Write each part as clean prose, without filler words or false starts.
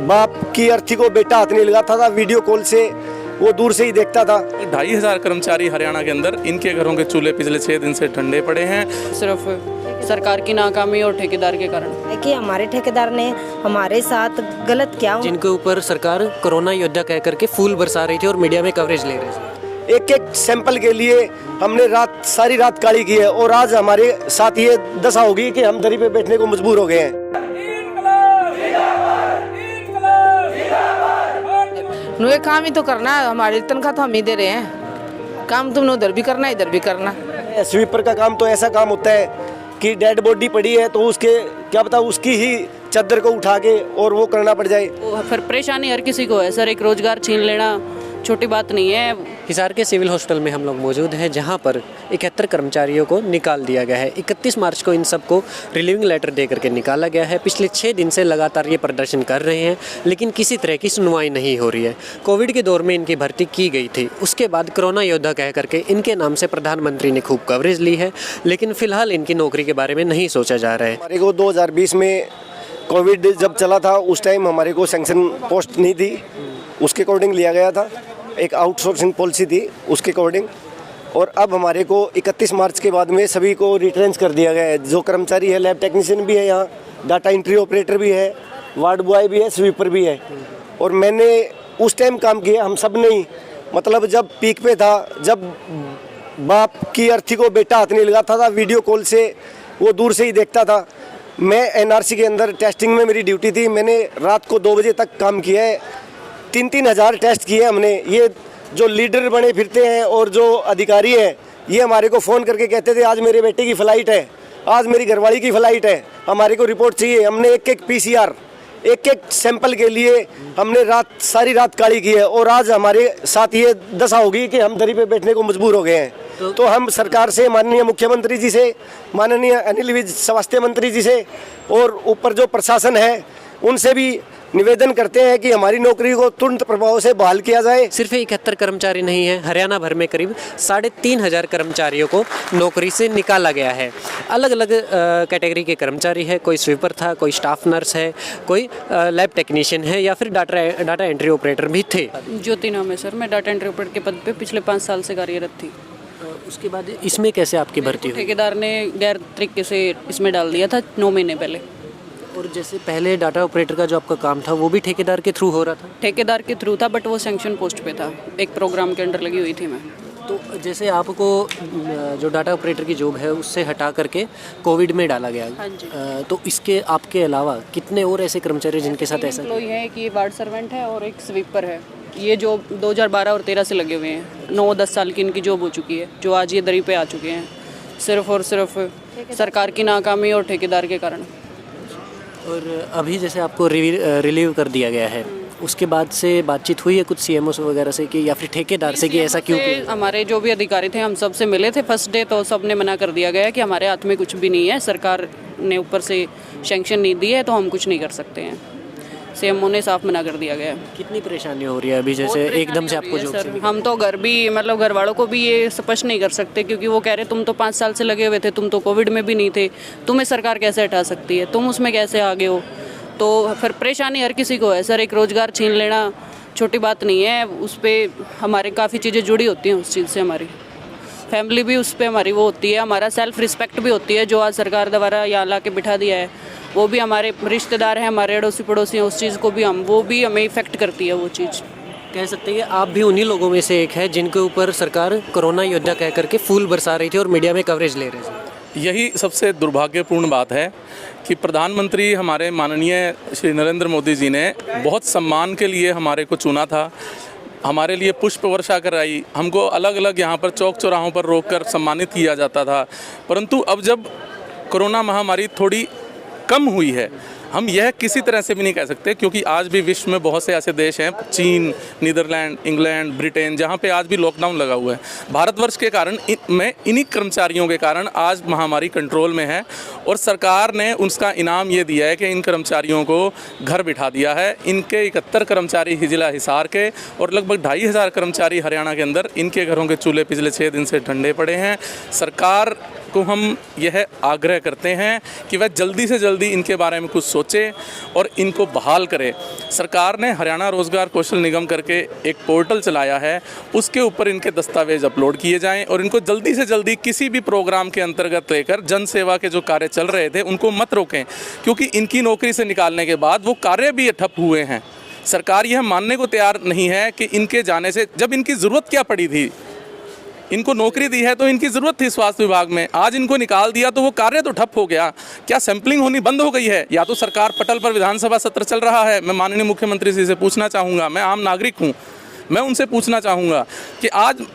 बाप की अर्थी को बेटा हाथ नहीं लगाता था, वीडियो कॉल से वो दूर से ही देखता था। 2,500 कर्मचारी हरियाणा के अंदर, इनके घरों के चूल्हे पिछले 6 दिन से ठंडे पड़े हैं। सिर्फ सरकार की नाकामी और ठेकेदार के कारण है कि हमारे ठेकेदार ने हमारे साथ गलत किया। जिनके ऊपर सरकार कोरोना योद्धा कह करके फूल बरसा रही थी और मीडिया में कवरेज ले रही थी। एक एक सैंपल के लिए हमने सारी रात काली की है और आज हमारे साथ ये दशा होगी कि हम दरी पे बैठने को मजबूर हो गए हैं। नो ये काम ही तो करना है, हमारी तनख्वाह तो हम ही दे रहे हैं, काम तुमने उधर भी करना इधर भी करना। स्वीपर का काम तो ऐसा काम होता है कि डेड बॉडी पड़ी है तो उसके क्या पता उसकी ही चादर को उठा के और वो करना पड़ जाए। फिर परेशानी हर किसी को है सर, एक रोजगार छीन लेना छोटी बात नहीं है। हिसार के सिविल हॉस्पिटल में हम लोग मौजूद हैं, जहां पर 71 कर्मचारियों को निकाल दिया गया है। 31 मार्च को इन सबको रिलीविंग लेटर दे करके निकाला गया है। पिछले 6 दिन से लगातार ये प्रदर्शन कर रहे हैं, लेकिन किसी तरह की सुनवाई नहीं हो रही है। कोविड के दौर में इनकी भर्ती की गई थी, उसके बाद कोरोना योद्धा कह करके इनके नाम से प्रधानमंत्री ने खूब कवरेज ली है, लेकिन फिलहाल इनकी नौकरी के बारे में नहीं सोचा जा रहा है। हमारे को 2020 में कोविड जब चला था उस टाइम हमारे को सैंक्शन पोस्ट नहीं थी, उसके अकॉर्डिंग लिया गया था, एक आउटसोर्सिंग पॉलिसी थी उसके अकॉर्डिंग। और अब हमारे को 31 मार्च के बाद में सभी को रिट्रेंच कर दिया गया है। जो कर्मचारी है, लैब टेक्नीशियन भी है, यहाँ डाटा एंट्री ऑपरेटर भी है, वार्ड बॉय भी है, स्वीपर भी है। और मैंने उस टाइम काम किया, हम सब ने ही, मतलब जब पीक पे था, जब बाप की अर्थी को बेटा हाथ नहीं लगाता था, वीडियो कॉल से वो दूर से ही देखता था। मैं एनआरसी के अंदर टेस्टिंग में मेरी ड्यूटी थी, मैंने रात को 2 बजे तक काम किया है। 3-3 हज़ार टेस्ट किए हमने। ये जो लीडर बने फिरते हैं और जो अधिकारी हैं, ये हमारे को फ़ोन करके कहते थे आज मेरे बेटे की फ़्लाइट है, आज मेरी घरवाली की फ़्लाइट है, हमारे को रिपोर्ट चाहिए। हमने एक PCR, एक सैंपल के लिए हमने सारी रात काली की है और आज हमारे साथ ये दशा होगी कि हम दरी पे बैठने को मजबूर हो गए हैं। तो हम सरकार से, माननीय मुख्यमंत्री जी से, माननीय अनिल विज स्वास्थ्य मंत्री जी से और ऊपर जो प्रशासन है उनसे भी निवेदन करते हैं कि हमारी नौकरी को तुरंत प्रभाव से बहाल किया जाए। सिर्फ 71 कर्मचारी नहीं है, हरियाणा भर में करीब 3,500 कर्मचारियों को नौकरी से निकाला गया है। अलग अलग कैटेगरी के कर्मचारी है, कोई स्वीपर था, कोई स्टाफ नर्स है, कोई लैब टेक्नीशियन है, या फिर डाटा एंट्री ऑपरेटर भी थे। ज्योति नाम है सर, मैं डाटा एंट्री ऑपरेटर के पद पे पिछले 5 साल से कार्यरत थी। उसके बाद इसमें कैसे आपकी भर्ती हुई? ठेकेदार ने गैर तरीके से इसमें डाल दिया था 9 महीने पहले। और जैसे पहले डाटा ऑपरेटर का जो आपका काम था वो भी ठेकेदार के थ्रू हो रहा था? ठेकेदार के थ्रू था, बट वो सैंक्शन पोस्ट पे था, एक प्रोग्राम के अंडर लगी हुई थी मैं। तो जैसे आपको जो डाटा ऑपरेटर की जॉब है उससे हटा करके कोविड में डाला गया। हाँ जी। तो इसके आपके अलावा कितने और ऐसे कर्मचारी जिनके साथ ऐसा? एम्प्लॉय है कि ये वार्ड सर्वेंट है और एक स्वीपर है। ये जो 2012 और 13 से लगे हुए हैं, 9-10 साल की इनकी जॉब हो चुकी है, जो आज ये दरी पे आ चुके हैं, सिर्फ और सिर्फ सरकार की नाकामी और ठेकेदार के कारण। और अभी जैसे आपको रिलीव कर दिया गया है, उसके बाद से बातचीत हुई है कुछ CMO वगैरह से कि या फिर ठेकेदार से कि ऐसा क्यों किया? हमारे जो भी अधिकारी थे हम सब से मिले थे फर्स्ट डे, तो सब ने मना कर दिया गया कि हमारे हाथ में कुछ भी नहीं है, सरकार ने ऊपर से सैंक्शन नहीं दी है तो हम कुछ नहीं कर सकते हैं। CMO ने साफ मना कर दिया गया है। कितनी परेशानी हो रही है अभी जैसे एकदम से आपको जॉब से? हम तो घर भी, मतलब घर वालों को भी ये स्पष्ट नहीं कर सकते, क्योंकि वो कह रहे तुम तो 5 साल से लगे हुए थे, तुम तो कोविड में भी नहीं थे, तुम्हें सरकार कैसे हटा सकती है, तुम उसमें कैसे आगे हो। तो फिर परेशानी हर किसी को है सर, एक रोज़गार छीन लेना छोटी बात नहीं है। उस पर हमारे काफ़ी चीज़ें जुड़ी होती हैं, उस चीज़ से हमारी फैमिली भी उस पर हमारी वो होती है, हमारा सेल्फ रिस्पेक्ट भी होती है, जो आज सरकार द्वारा यहाँ ला के बिठा दिया है। वो भी हमारे रिश्तेदार हैं, हमारे अड़ोसी पड़ोसी हैं, उस चीज़ को भी वो भी हमें इफेक्ट करती है वो चीज़। कह सकते हैं कि आप भी उन्हीं लोगों में से एक है जिनके ऊपर सरकार कोरोना योद्धा कह करके फूल बरसा रही थी और मीडिया में कवरेज ले रही थी। यही सबसे दुर्भाग्यपूर्ण बात है कि प्रधानमंत्री हमारे माननीय श्री नरेंद्र मोदी जी ने बहुत सम्मान के लिए हमारे को चुना था, हमारे लिए पुष्प वर्षा कराई, हमको अलग अलग यहाँ पर चौक चौराहों पर रोककर सम्मानित किया जाता था। परंतु अब जब कोरोना महामारी थोड़ी कम हुई है, हम यह किसी तरह से भी नहीं कह सकते, क्योंकि आज भी विश्व में बहुत से ऐसे देश हैं, चीन, नीदरलैंड, इंग्लैंड, ब्रिटेन, जहां पे आज भी लॉकडाउन लगा हुआ है। भारतवर्ष के कारण इन्हीं कर्मचारियों के कारण आज महामारी कंट्रोल में है और सरकार ने उसका इनाम ये दिया है कि इन कर्मचारियों को घर बिठा दिया है। इनके 71 कर्मचारी जिला हिसार के और लगभग 2,500 कर्मचारी हरियाणा के अंदर, इनके घरों के चूल्हे पिछले 6 दिन से ठंडे पड़े हैं। सरकार को हम यह आग्रह करते हैं कि वह जल्दी से जल्दी इनके बारे में कुछ सोचे और इनको बहाल करे। सरकार ने हरियाणा रोज़गार कौशल निगम करके एक पोर्टल चलाया है, उसके ऊपर इनके दस्तावेज अपलोड किए जाएं और इनको जल्दी से जल्दी किसी भी प्रोग्राम के अंतर्गत लेकर जन सेवा के जो कार्य चल रहे थे उनको मत रोकें, क्योंकि इनकी नौकरी से निकालने के बाद वो कार्य भी ठप हुए हैं। सरकार यह मानने को तैयार नहीं है कि इनके जाने से, जब इनकी ज़रूरत क्या पड़ी थी, इनको नौकरी दी है तो इनकी ज़रूरत थी स्वास्थ्य विभाग में, आज इनको निकाल दिया तो वो कार्य तो ठप हो गया। क्या सैंपलिंग होनी बंद हो गई है? या तो सरकार पटल पर विधानसभा सत्र चल रहा है। मैं माननीय मुख्यमंत्री जी से पूछना चाहूँगा, मैं आम नागरिक हूँ, मैं उनसे पूछना चाहूँगा कि आज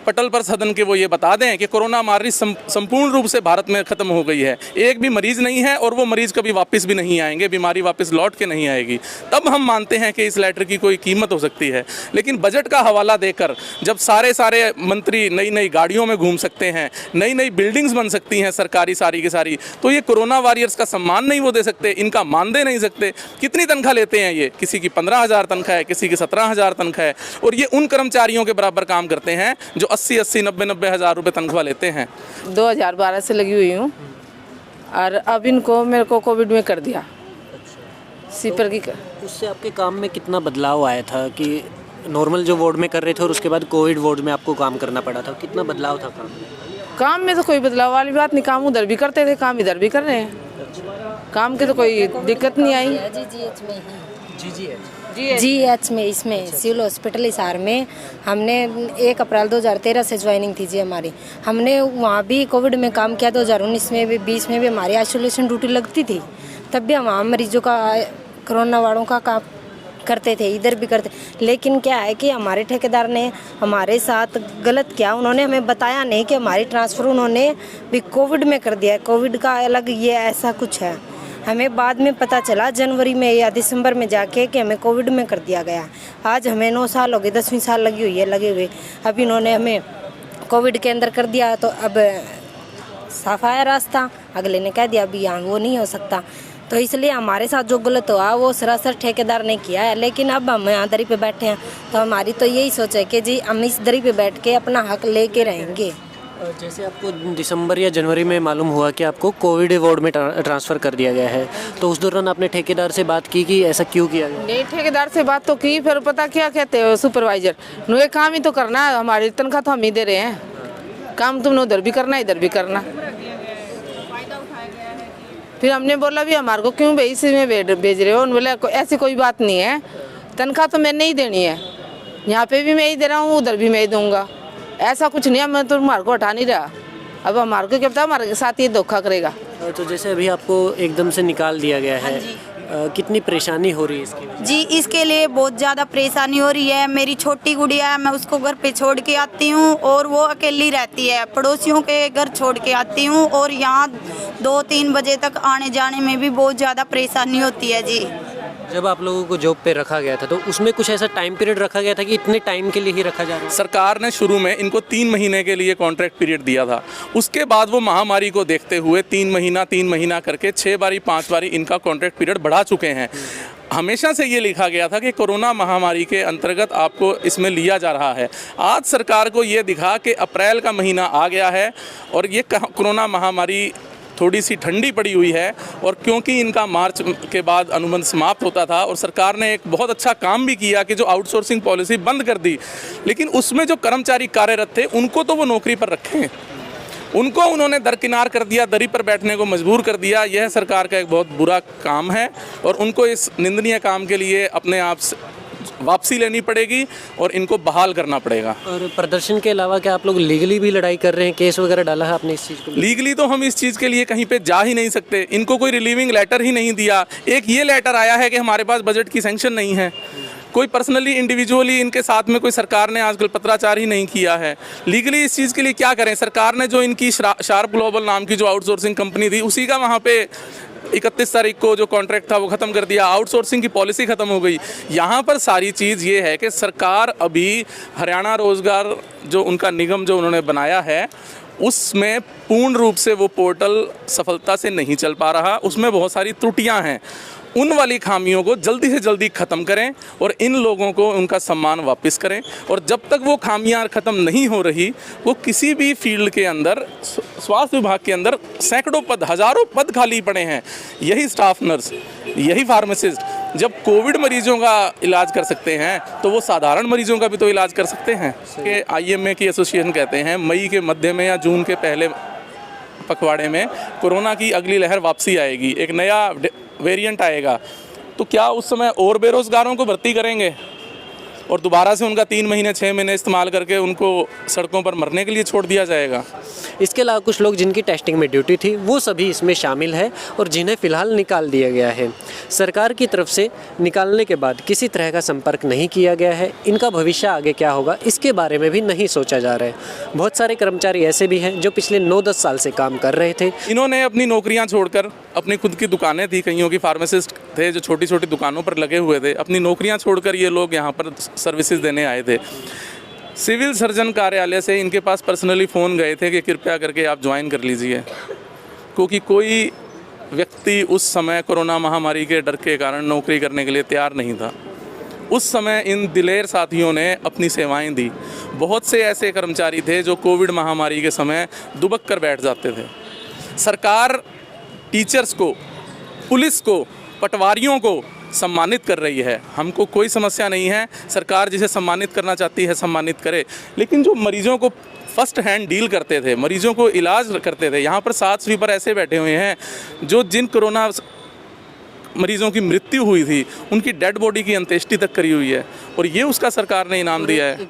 पटल पर सदन के वो ये बता दें कि कोरोना महामारी संपूर्ण रूप से भारत में ख़त्म हो गई है, एक भी मरीज़ नहीं है और वो मरीज़ कभी वापस भी नहीं आएंगे, बीमारी वापस लौट के नहीं आएगी, तब हम मानते हैं कि इस लेटर की कोई कीमत हो सकती है। लेकिन बजट का हवाला देकर जब सारे मंत्री नई नई गाड़ियों में घूम सकते हैं, नई नई बिल्डिंग्स बन सकती हैं सरकारी सारी की सारी, तो ये कोरोना वॉरियर्स का सम्मान नहीं वो दे सकते, इनका मान दे नहीं सकते। कितनी तनख्वाह लेते हैं ये? किसी की 15,000 तनख्वाह है, किसी की 17,000 तनख्वाह है, और ये उन कर्मचारियों के बराबर काम करते हैं जो 80-80, 90-90 हज़ार रुपये तनख्वाह लेते हैं। 2012 से लगी हुई हूँ और अब इनको मेरे को कोविड में कर दिया सीपर की। उससे आपके काम में कितना बदलाव आया था कि नॉर्मल जो वार्ड में कर रहे थे और उसके बाद कोविड वार्ड में आपको काम करना पड़ा था, कितना बदलाव था काम में? काम में तो कोई बदलाव वाली बात नहीं, काम उधर भी करते थे, काम इधर भी कर रहे हैं, काम की तो कोई दिक्कत नहीं आई। GH में, इसमें सिविल हॉस्पिटल हिसार में हमने 1 अप्रैल 2013 से ज्वाइनिंग थी जी हमारी। हमने वहाँ भी कोविड में काम किया, 2019 में भी, 20 में भी हमारी आइसोलेशन ड्यूटी लगती थी, तब भी हम वहाँ मरीजों का, कोरोना वालों का काम करते थे, इधर भी करते। लेकिन क्या है कि हमारे ठेकेदार ने हमारे साथ गलत किया, उन्होंने हमें बताया नहीं कि हमारी ट्रांसफ़र उन्होंने भी कोविड में कर दिया है, कोविड का अलग ये ऐसा कुछ है। हमें बाद में पता चला जनवरी में या दिसंबर में जाके कि हमें कोविड में कर दिया गया। आज हमें 9 साल हो गए, 10वीं साल लगी हुई है लगे हुए, अब इन्होंने हमें कोविड के अंदर कर दिया, तो अब साफ आया रास्ता, अगले ने कह दिया अभी यहाँ वो नहीं हो सकता। तो इसलिए हमारे साथ जो गलत हुआ वो सरासर ठेकेदार ने किया है। लेकिन अब हम यहाँ दरी पे बैठे हैं तो हमारी तो यही सोच है कि जी हम इस दरी पे बैठ के अपना हक लेके रहेंगे। जैसे आपको दिसंबर या जनवरी में मालूम हुआ कि आपको कोविड वार्ड में ट्रांसफ़र कर दिया गया है, तो उस दौरान आपने ठेकेदार से बात की कि ऐसा क्यों किया गया? नहीं, ठेकेदार से बात तो की, फिर पता क्या कहते हो सुपरवाइजर, ये काम ही तो करना है, हमारी तनख्वाह तो हम ही दे रहे हैं, काम तुमने उधर भी करना इधर भी करना। फिर हमने बोला भी हमारे को क्यों भाई इसमें भेज रहे हो? बोले ऐसी कोई बात नहीं है, तनख्वाह तो मैंने ही देनी है, यहाँ पे भी मैं ही दे रहा हूँ, उधर भी मैं ही दूँगा, ऐसा कुछ नहीं है, मैं तो हमारे को हटा नहीं रहा। अब हमारे को क्या पता हमारे साथ ये धोखा करेगा। तो जैसे अभी आपको एकदम से निकाल दिया गया है, कितनी परेशानी हो रही है इसकी? जी, इसके लिए बहुत ज़्यादा परेशानी हो रही है। मेरी छोटी गुड़िया है, मैं उसको घर पे छोड़ के आती हूँ और वो अकेली रहती है, पड़ोसियों के घर छोड़ के आती हूँ और यहाँ 2-3 बजे तक आने जाने में भी बहुत ज़्यादा परेशानी होती है जी। जब आप लोगों को जॉब पे रखा गया था तो उसमें कुछ ऐसा टाइम पीरियड रखा गया था कि इतने टाइम के लिए ही रखा जा रहा है? सरकार ने शुरू में इनको 3 महीने के लिए कॉन्ट्रैक्ट पीरियड दिया था, उसके बाद वो महामारी को देखते हुए 3 महीना करके 6 बारी 5 बारी इनका कॉन्ट्रैक्ट पीरियड बढ़ा चुके हैं। हमेशा से ये लिखा गया था कि कोरोना महामारी के अंतर्गत आपको इसमें लिया जा रहा है। आज सरकार को ये दिखा कि अप्रैल का महीना आ गया है और ये कोरोना महामारी थोड़ी सी ठंडी पड़ी हुई है, और क्योंकि इनका मार्च के बाद अनुबंध समाप्त होता था और सरकार ने एक बहुत अच्छा काम भी किया कि जो आउटसोर्सिंग पॉलिसी बंद कर दी, लेकिन उसमें जो कर्मचारी कार्यरत थे उनको तो वो नौकरी पर रखें, उनको उन्होंने दरकिनार कर दिया, दरी पर बैठने को मजबूर कर दिया। यह सरकार का एक बहुत बुरा काम है और उनको इस निंदनीय काम के लिए अपने आप से वापसी लेनी पड़ेगी और इनको बहाल करना पड़ेगा। और प्रदर्शन के अलावा क्या आप लोग लीगली भी लड़ाई कर रहे हैं? केस वगैरह डाला है आपने इस चीज़ को? लीगली तो हम इस चीज़ के लिए कहीं पे जा ही नहीं सकते, इनको कोई रिलीविंग लेटर ही नहीं दिया। एक ये लेटर आया है कि हमारे पास बजट की सैंक्शन नहीं है, कोई पर्सनली इंडिविजुअली इनके साथ में कोई सरकार ने आजकल पत्राचार ही नहीं किया है। लीगली इस चीज़ के लिए क्या करें? सरकार ने जो इनकी शार्प ग्लोबल नाम की जो आउटसोर्सिंग कंपनी थी उसी का वहाँ पे 31 तारीख को जो कॉन्ट्रैक्ट था वो ख़त्म कर दिया, आउटसोर्सिंग की पॉलिसी ख़त्म हो गई। यहाँ पर सारी चीज़ ये है कि सरकार अभी हरियाणा रोज़गार जो उनका निगम जो उन्होंने बनाया है उसमें पूर्ण रूप से वो पोर्टल सफलता से नहीं चल पा रहा, उसमें बहुत सारी त्रुटियां हैं। उन वाली खामियों को जल्दी से जल्दी ख़त्म करें और इन लोगों को उनका सम्मान वापस करें। और जब तक वो खामियां ख़त्म नहीं हो रही, वो किसी भी फील्ड के अंदर, स्वास्थ्य विभाग के अंदर सैकड़ों पद, हज़ारों पद खाली पड़े हैं। यही स्टाफ नर्स, यही फार्मासिस्ट जब कोविड मरीजों का इलाज कर सकते हैं तो वो साधारण मरीजों का भी तो इलाज कर सकते हैं। कि IMA की एसोसिएशन कहते हैं मई के मध्य में या जून के पहले पखवाड़े में कोरोना की अगली लहर वापसी आएगी, एक नया वेरिएंट आएगा। तो क्या उस समय और बेरोज़गारों को भर्ती करेंगे और दोबारा से उनका 3 महीने 6 महीने इस्तेमाल करके उनको सड़कों पर मरने के लिए छोड़ दिया जाएगा? इसके अलावा कुछ लोग जिनकी टेस्टिंग में ड्यूटी थी वो सभी इसमें शामिल है और जिन्हें फ़िलहाल निकाल दिया गया है। सरकार की तरफ से निकालने के बाद किसी तरह का संपर्क नहीं किया गया है। इनका भविष्य आगे क्या होगा इसके बारे में भी नहीं सोचा जा रहा है। बहुत सारे कर्मचारी ऐसे भी हैं जो पिछले 9-10 साल से काम कर रहे थे। इन्होंने अपनी नौकरियां छोड़कर, अपनी खुद की दुकानें थी, कईयों की फार्मासिस्ट थे जो छोटी छोटी दुकानों पर लगे हुए थे, अपनी नौकरियां छोड़कर ये लोग यहाँ पर सर्विसेज देने आए थे। सिविल सर्जन कार्यालय से इनके पास पर्सनली फ़ोन गए थे कि कृपया करके आप ज्वाइन कर लीजिए, क्योंकि कोई व्यक्ति उस समय कोरोना महामारी के डर के कारण नौकरी करने के लिए तैयार नहीं था। उस समय इन दिलेर साथियों ने अपनी सेवाएं दी। बहुत से ऐसे कर्मचारी थे जो कोविड महामारी के समय दुबक कर बैठ जाते थे। सरकार टीचर्स को, पुलिस को, पटवारियों को सम्मानित कर रही है, हमको कोई समस्या नहीं है। सरकार जिसे सम्मानित करना चाहती है सम्मानित करे, लेकिन जो मरीजों को फर्स्ट हैंड डील करते थे, मरीजों को इलाज करते थे, यहाँ पर 7 स्वीपर ऐसे बैठे हुए हैं जो जिन कोरोना मरीजों की मृत्यु हुई थी उनकी डेड बॉडी की अंत्येष्टि तक करी हुई है, और ये उसका सरकार ने इनाम दिया है।